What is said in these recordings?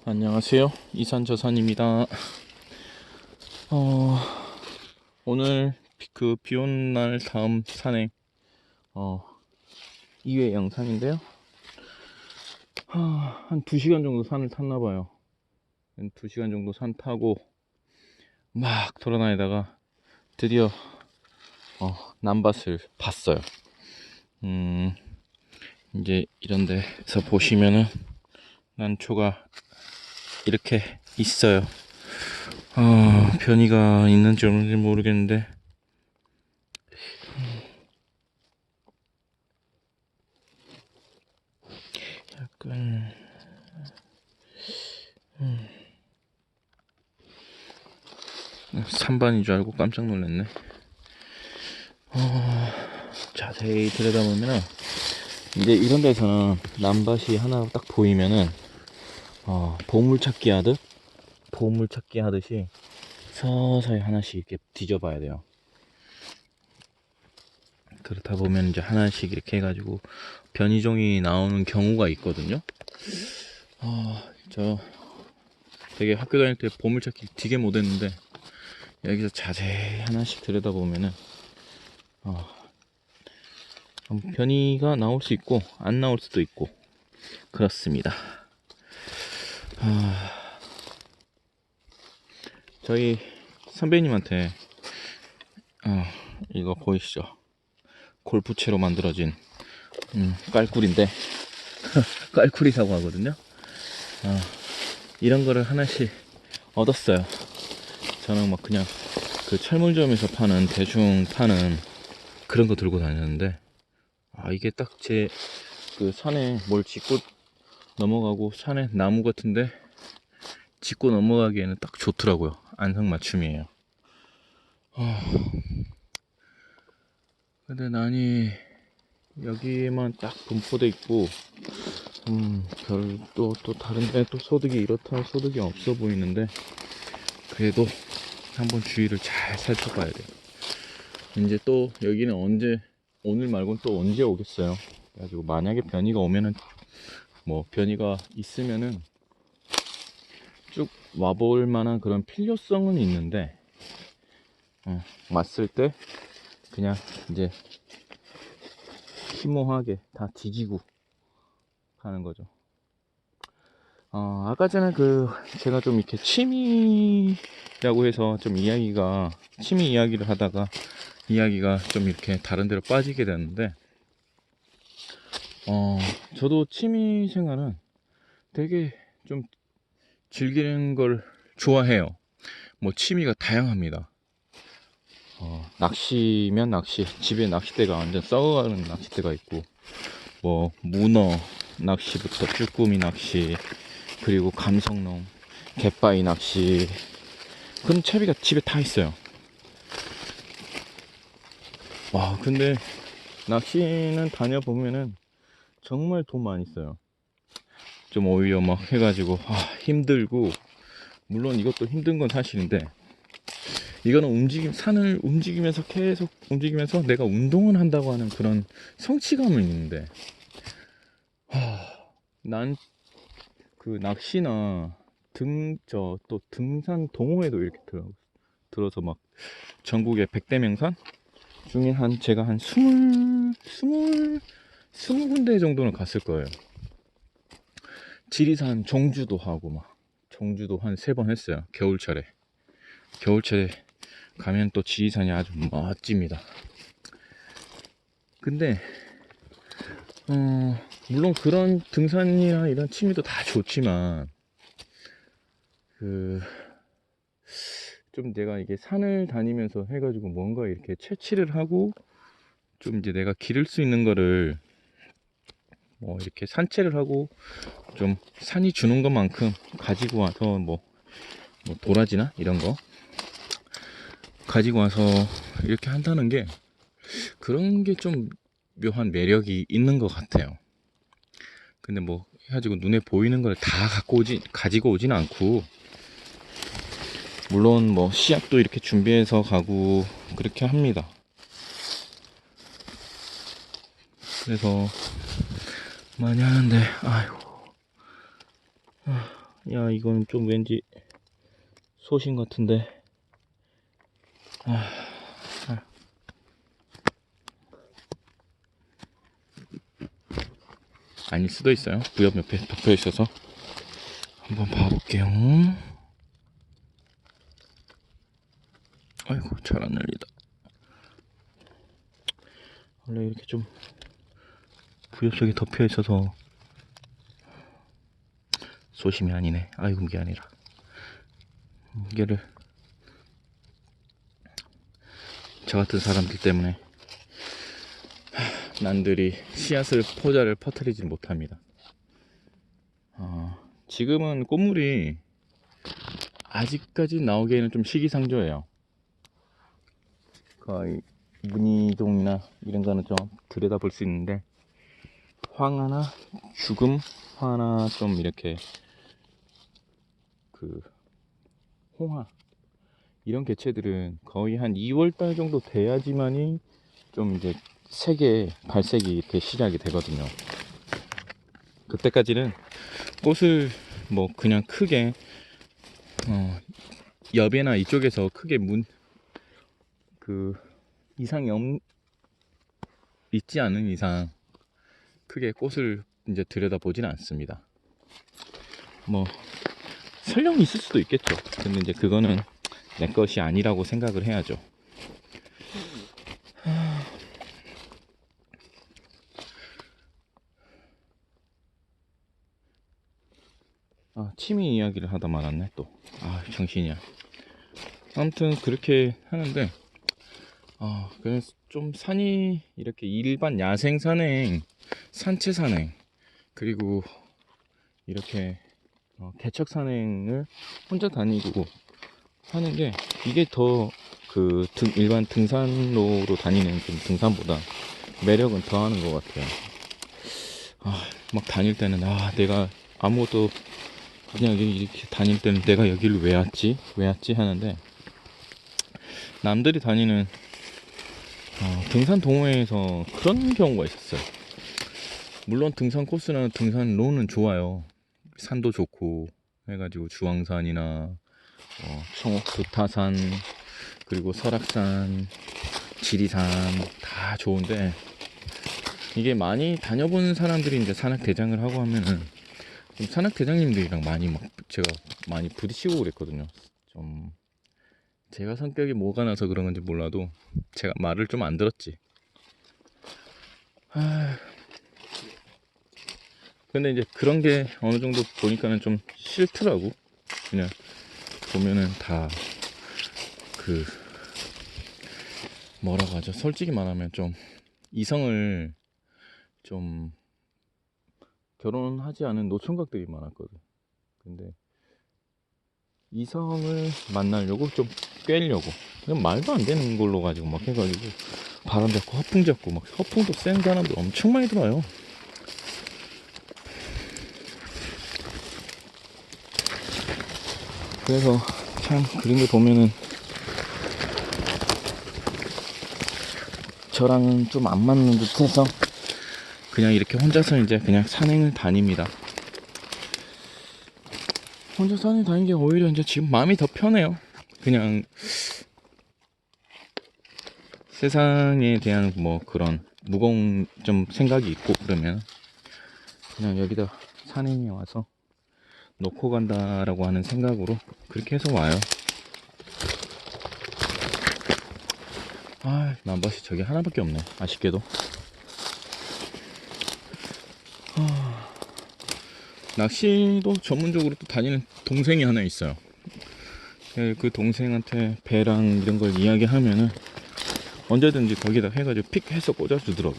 안녕하세요. 이산저산입니다. 오늘 비 오는 날 다음 산행 2회 영상인데요. 한 2시간 정도 산을 탔나봐요. 2시간 정도 산 타고 막 돌아다니다가 드디어 남밭을 봤어요. 이제 이런 데서 보시면은 난초가 이렇게 있어요. 변이가 있는지 없는지 모르겠는데 약간 산반인 줄 알고 깜짝 놀랐네. 자세히 들여다보면 이제 이런 데서는 남밭이 하나 딱 보이면은 보물찾기 하듯이 서서히 하나씩 이렇게 뒤져봐야 돼요. 그렇다 보면 이제 하나씩 이렇게 해가지고 변이종이 나오는 경우가 있거든요. 저 되게 학교 다닐 때 보물찾기 되게 못했는데 여기서 자세히 하나씩 들여다보면은 변이가 나올 수 있고 안 나올 수도 있고 그렇습니다. 저희 선배님한테 이거 보이시죠? 골프채로 만들어진 깔꿀인데 깔꿀이라고 하거든요. 이런 거를 하나씩 얻었어요. 저는 막 그냥 그 철물점에서 파는 대충 파는 그런 거 들고 다녔는데 이게 딱 제 그 산에 뭘 짚고 넘어가고 산에 나무 같은데 짚고 넘어가기에는 딱 좋더라고요. 안성맞춤이에요. 근데 난이 여기에만 딱 분포돼 있고 별 또 다른데 또 소득이 이렇다 소득이 없어 보이는데 그래도 한번 주위를 잘 살펴봐야 돼요. 이제 또 여기는 오늘 말고는 또 언제 오겠어요. 그래가지고 만약에 변이가 오면은 뭐 변이가 있으면은 쭉 와볼 만한 그런 필요성은 있는데 왔을 때 그냥 이제 심오하게 다 뒤지고 가는 거죠. 아까 전에 제가 좀 이렇게 취미라고 해서 좀 취미 이야기를 하다가 이야기가 좀 이렇게 다른 데로 빠지게 됐는데, 저도 취미 생활은 되게 좀 즐기는 걸 좋아해요. 뭐 취미가 다양합니다. 낚시면 낚시, 집에 낚싯대가 완전 썩어가는 낚싯대가 있고, 뭐 문어 낚시부터 쭈꾸미 낚시, 그리고 감성놈, 갯바위 낚시, 그런 채비가 집에 다 있어요. 근데 낚시는 다녀보면은 정말 돈 많이 써요. 좀 오히려 막 해가지고 힘들고, 물론 이것도 힘든 건 사실인데 이거는 산을 움직이면서 계속 움직이면서 내가 운동을 한다고 하는 그런 성취감은 있는데, 난 그 낚시나 또 등산 동호회도 이렇게 들어서 막 전국의 100대 명산 중에 제가 한 20 군데 정도는 갔을 거예요. 지리산 종주도 하고 종주도 한 3번 했어요. 겨울철에 가면 또 지리산이 아주 멋집니다. 근데 물론 그런 등산이나 이런 취미도 다 좋지만 좀 내가 이게 산을 다니면서 해가지고 뭔가 이렇게 채취를 하고 좀 이제 내가 기를 수 있는 거를 이렇게 산채를 하고 좀 산이 주는 것만큼 가지고 와서 뭐 도라지나 이런 거 가지고 와서 이렇게 한다는 게 그런 게 좀 묘한 매력이 있는 것 같아요. 근데 뭐 해가지고 눈에 보이는 걸 다 가지고 오진 않고, 물론 뭐 씨앗도 이렇게 준비해서 가고 그렇게 합니다. 그래서 많이 하는데 야, 이건 좀 왠지 소신 같은데. 아닐 수도 있어요. 부엽 옆에 덮여 있어서. 한번 봐볼게요. 아이고, 잘 안 열리다. 원래 이렇게 좀 부엽 속에 덮여 있어서 소심이 아니네. 아이고, 이게 아니라 이게를 저 같은 사람들 때문에 남들이 씨앗을 포자를 퍼뜨리지 못합니다. 지금은 꽃물이 아직까지 나오기에는 좀 시기상조예요. 거의 무늬종이나 이런 거는 좀 들여다볼 수 있는데, 황화나 죽음 화나 좀 이렇게 그 홍화 이런 개체들은 거의 한 2월달 정도 돼야지만이 좀 이제 색의 발색이 이렇게 시작이 되거든요. 그때까지는 꽃을 뭐 그냥 크게 옆에나 이쪽에서 크게 이상이 있지 않은 이상 크게 꽃을 이제 들여다보지는 않습니다. 뭐 설령 있을 수도 있겠죠. 근데 이제 그거는 내 것이 아니라고 생각을 해야죠. 취미 이야기를 하다 말았네 또. 정신이야. 아무튼 그렇게 하는데, 그래서 좀 산이 이렇게 일반 야생 산행, 산채 산행, 그리고 이렇게 개척 산행을 혼자 다니고 하는 게, 이게 더 일반 등산로로 다니는 등산보다 매력은 더하는 것 같아요. 막 다닐 때는 내가 아무것도 그냥 이렇게 다닐 때는 내가 여기를 왜 왔지 하는데, 남들이 다니는 등산 동호회에서 그런 경우가 있었어요. 물론 등산 코스나 등산로는 좋아요. 산도 좋고 해가지고 주황산이나 청옥 두타산, 그리고 설악산, 지리산 다 좋은데, 이게 많이 다녀본 사람들이 이제 산악 대장을 하고 하면은 좀 산악 대장님들이랑 제가 많이 부딪히고 그랬거든요. 좀 제가 성격이 뭐가 나서 그런 건지 몰라도 제가 말을 좀 안 들었지. 근데 이제 그런 게 어느 정도 보니까는 좀 싫더라고. 그냥 보면은 다 뭐라고 하죠? 솔직히 말하면 좀 이성을 좀 결혼하지 않은 노총각들이 많았거든. 근데 이성을 만나려고 좀 꿰려고 그냥 말도 안 되는 걸로 가지고 막 해가지고 바람 잡고 허풍 잡고, 막 허풍도 센 사람들 엄청 많이 들어요. 그래서 참 그런 게 보면은 저랑은 좀 안 맞는 듯해서 그냥 이렇게 혼자서 이제 그냥 산행을 다닙니다. 혼자 산행 다니는 게 오히려 이제 지금 마음이 더 편해요. 그냥 세상에 대한 뭐 그런 무거운 좀 생각이 있고 그러면 그냥 여기다 산행에 와서 놓고 간다라고 하는 생각으로 그렇게 해서 와요. 남밭이 저기 하나밖에 없네, 아쉽게도. 낚시도 전문적으로 또 다니는 동생이 하나 있어요. 그 동생한테 배랑 이런 걸 이야기하면은 언제든지 거기다 해가지고 픽 해서 꽂아주더라고.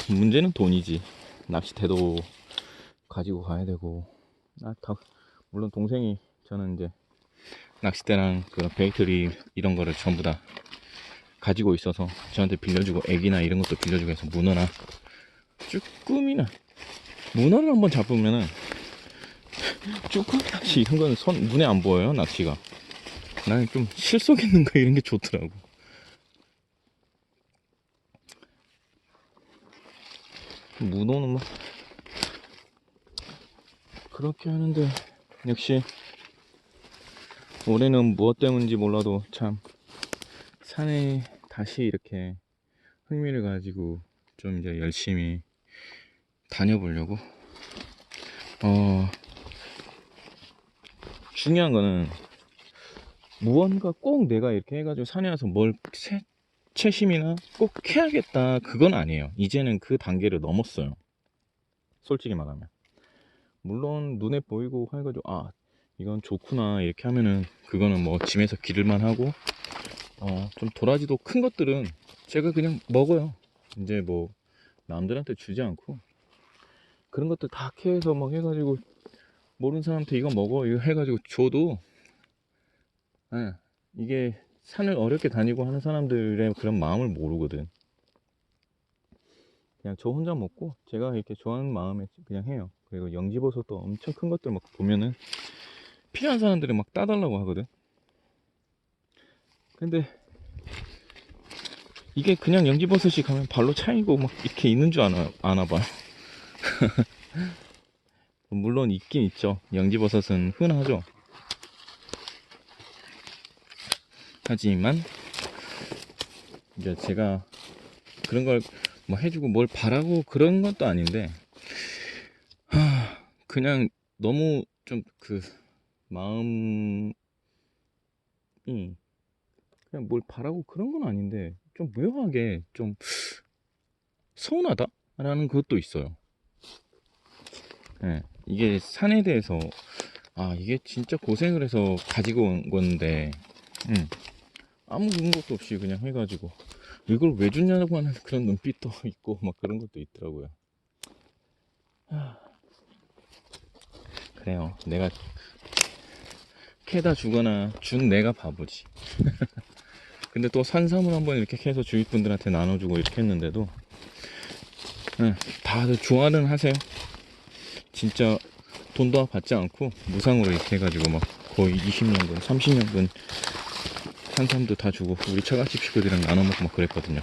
문제는 돈이지. 낚싯대도 가지고 가야 되고. 물론 동생이, 저는 이제 낚싯대랑 그 베이터리 이런 거를 전부 다 가지고 있어서 저한테 빌려주고, 애기나 이런 것도 빌려주고 해서 문어나 쭈꾸미나, 문어를 한번 잡으면은 쭈꾸미 낚시 이런 거는 눈에 안 보여요, 낚시가. 나는 좀 실속 있는 거 이런 게 좋더라고. 문어는 뭐 그렇게 하는데, 역시 올해는 무엇 때문인지 몰라도 참 산에 다시 이렇게 흥미를 가지고 좀 이제 열심히 다녀보려고. 중요한 거는 무언가 꼭 내가 이렇게 해가지고 산에 와서 뭘 채심이나 꼭 해야겠다 그건 아니에요. 이제는 그 단계를 넘었어요. 솔직히 말하면. 물론 눈에 보이고 해가지고 아 이건 좋구나 이렇게 하면은 그거는 뭐 짐에서 기를만 하고 좀 도라지도 큰 것들은 제가 그냥 먹어요. 이제 뭐 남들한테 주지 않고 그런 것들 다 캐서 막 해가지고 모르는 사람한테 이거 먹어 이거 해가지고 줘도 이게 산을 어렵게 다니고 하는 사람들의 그런 마음을 모르거든. 그냥 저 혼자 먹고 제가 이렇게 좋아하는 마음에 그냥 해요. 그리고 영지버섯도 엄청 큰 것들 막 보면은 필요한 사람들이 막 따달라고 하거든. 근데 이게 그냥 영지버섯이 가면 발로 차이고 막 이렇게 있는 줄 아나 봐. 물론 있긴 있죠. 영지버섯은 흔하죠. 하지만 이제 제가 그런 걸 뭐 해주고 뭘 바라고 그런 것도 아닌데 그냥 너무 좀 그 마음이 그냥 뭘 바라고 그런 건 아닌데 좀 묘하게 좀 서운하다라는 것도 있어요. 예, 이게 산에 대해서 이게 진짜 고생을 해서 가지고 온 건데 아무 그런 것도 없이 그냥 해가지고 이걸 왜 줬냐고 하는 그런 눈빛도 있고 막 그런 것도 있더라고요. 그래요. 내가 캐다 주거나 준 내가 바보지. 근데 또 산삼을 한번 이렇게 캐서 주위 분들한테 나눠주고 이렇게 했는데도 다들 좋아는 하세요. 진짜 돈도 받지 않고 무상으로 이렇게 해가지고 막 거의 20년근 30년근 산삼도 다 주고 우리 처갓집 식구들이랑 나눠 먹고 막 그랬거든요.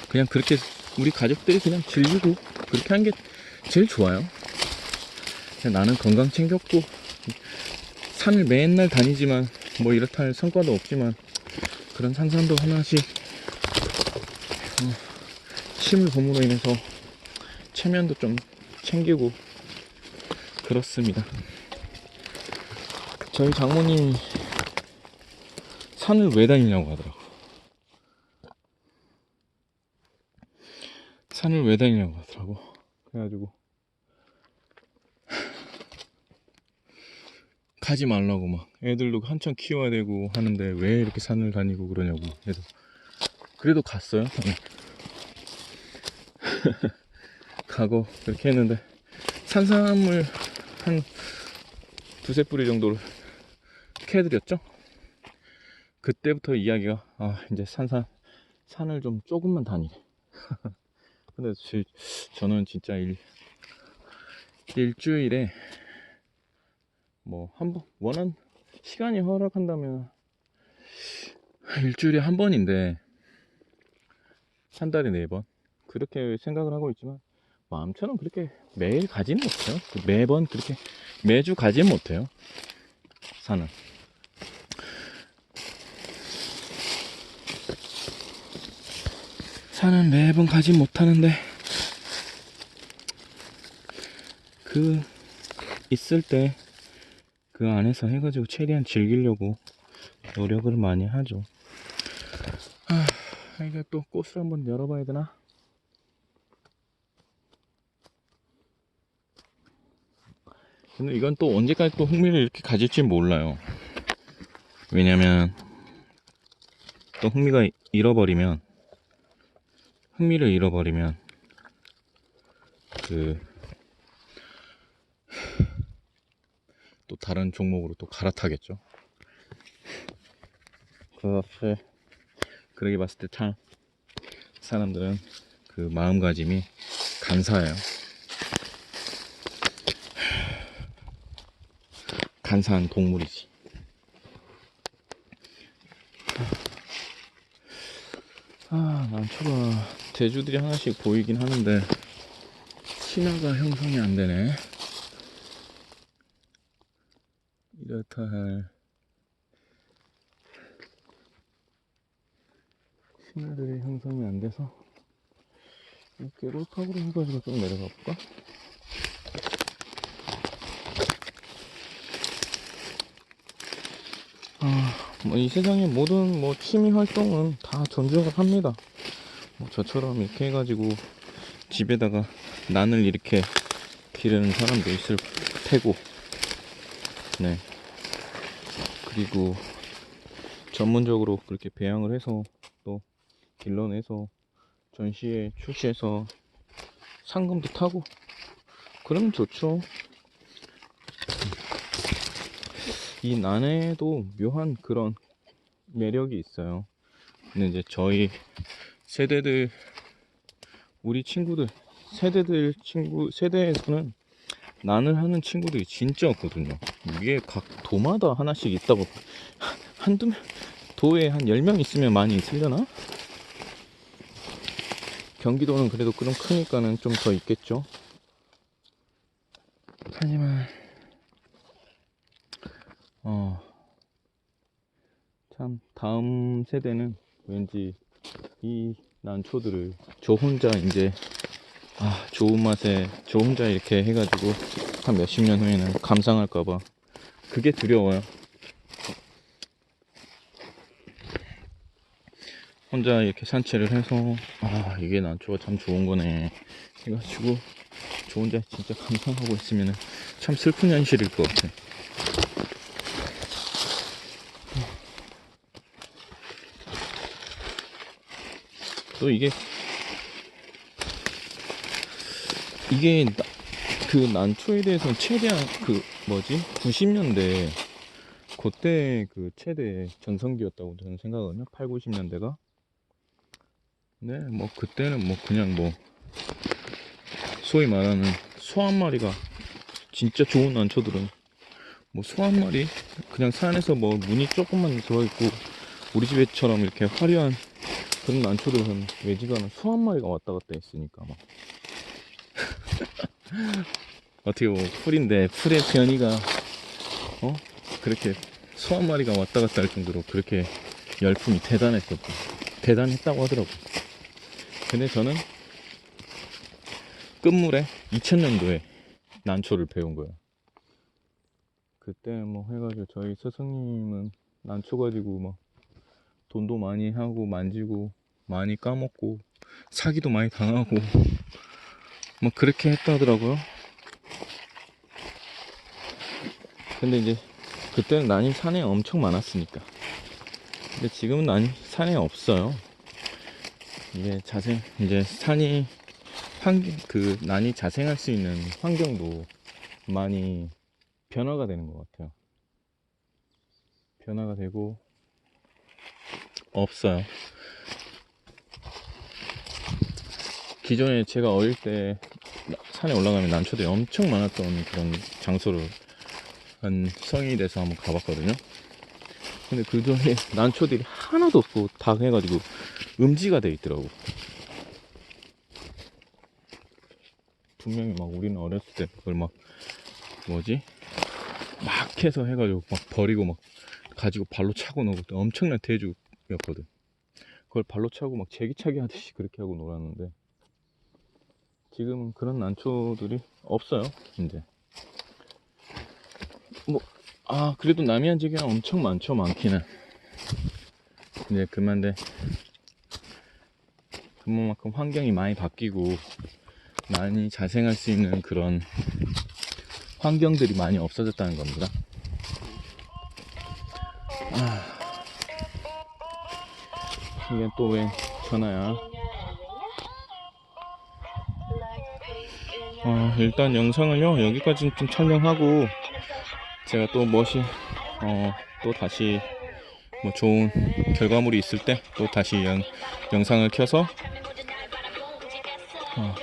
그냥 그렇게 우리 가족들이 그냥 즐기고 그렇게 한 게 제일 좋아요. 그냥 나는 건강 챙겼고 산을 맨날 다니지만 뭐 이렇다 할 성과도 없지만 그런 산삼도 하나씩 식물 봄으로 인해서 체면도 좀 챙기고 그렇습니다. 저희 장모님이 산을 왜 다니냐고 하더라고. 산을 왜 다니냐고 하더라고. 그래가지고 가지 말라고 막 애들도 한참 키워야 되고 하는데 왜 이렇게 산을 다니고 그러냐고 해서 그래도 갔어요. 가고 그렇게 했는데 산삼을 한 두세 뿌리 정도를 캐드렸죠. 그때부터 이야기가 이제 산을 좀 조금만 다니래. 근데 저는 진짜 일주일에 뭐 한 번 시간이 허락한다면 일주일에 한 번인데 한 달에 4번 그렇게 생각을 하고 있지만 마음처럼 그렇게 매일 가지는 못해요. 매번 그렇게 매주 가지는 못해요. 산은 매번 가지 못하는데 그 있을 때 그 안에서 해가지고 최대한 즐기려고 노력을 많이 하죠. 이게 또 꽃을 한번 열어봐야 되나? 근데 이건 또 언제까지 또 흥미를 이렇게 가질지 몰라요. 왜냐면 또 흥미를 잃어버리면 또 다른 종목으로 또 갈아타겠죠. 그러게 봤을 때 참 사람들은 그 마음가짐이 간사해요. 간사한 동물이지. 난초가 대주들이 하나씩 보이긴 하는데 신화가 형성이 안 되네. 이렇다 할 신화들이 형성이 안 돼서 이렇게 롤팝으로 해가지고 좀 내려가 볼까? 뭐 이 세상의 모든 뭐 취미 활동은 다 존중을 합니다. 뭐 저처럼 이렇게 해가지고 집에다가 난을 이렇게 기르는 사람도 있을 테고, 네. 그리고 전문적으로 그렇게 배양을 해서 또 길러내서 전시에 출시해서 상금도 타고 그러면 좋죠. 이 난에도 묘한 그런 매력이 있어요. 근데 이제 저희 세대들, 우리 친구들 세대에서는 난을 하는 친구들이 진짜 없거든요. 이게 각 도마다 하나씩 있다고. 한두 명, 도에 한 10명 있으면 많이 있으려나? 경기도는 그래도 그럼 크니까는 좀 더 있겠죠. 하지만 참 다음 세대는 왠지 이 난초들을 저 혼자 이제 좋은 맛에 저 혼자 이렇게 해가지고 한 몇십 년 후에는 감상할까봐 그게 두려워요. 혼자 이렇게 산채를 해서 이게 난초가 참 좋은 거네 해가지고 저 혼자 진짜 감상하고 있으면 참 슬픈 현실일 것 같아. 또 이게 그 난초에 대해서는 최대한 90년대 그때 그 최대 전성기였다고 저는 생각하거든요. 8, 90년대가. 네, 뭐 그때는 뭐 그냥 뭐 소위 말하는 소 한 마리가, 진짜 좋은 난초들은 뭐 소 한 마리 그냥 산에서 뭐 무늬 조금만 들어있고 우리 집에처럼 이렇게 화려한 그런 난초들은 외지가는 소 한 마리가 왔다 갔다 했으니까 막 어떻게 보면 풀인데 풀의 변이가 그렇게 소 한 마리가 왔다 갔다 할 정도로 그렇게 열풍이 대단했다고 하더라고. 근데 저는 끝물에 2000년도에 난초를 배운 거예요. 그때 뭐 해가지고 저희 스승님은 난초 가지고 막 돈도 많이 하고 만지고 많이 까먹고 사기도 많이 당하고 뭐 그렇게 했다더라고요. 근데 이제 그때는 난이 산에 엄청 많았으니까. 근데 지금은 난이 산에 없어요. 이게 이제 산이 난이 자생할 수 있는 환경도 많이 변화가 되는 것 같아요. 변화가 되고 없어요. 기존에 제가 어릴 때 산에 올라가면 난초들이 엄청 많았던 그런 장소를 한 성인이 돼서 한번 가봤거든요. 근데 그 전에 난초들이 하나도 없고 다 해가지고 음지가 돼 있더라고. 분명히 막 우리는 어렸을 때 그걸 막 해서 해가지고 막 버리고 막 가지고 발로 차고 놀고 엄청난 대주였거든. 그걸 발로 차고 막 제기차기 하듯이 그렇게 하고 놀았는데 지금은 그런 난초들이 없어요. 이제 그래도 남이안지기는 엄청 많죠. 많기는. 이제 그만큼 환경이 많이 바뀌고 많이 자생할 수 있는 그런 환경들이 많이 없어졌다는 겁니다. 이게 또 왜 전화야? 일단 영상을요 여기까지 좀 촬영하고 제가 또 또 다시 뭐 좋은 결과물이 있을 때 또 다시 영상을 켜서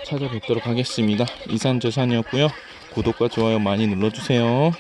찾아뵙도록 하겠습니다. 이산저산이었고요. 구독과 좋아요 많이 눌러주세요.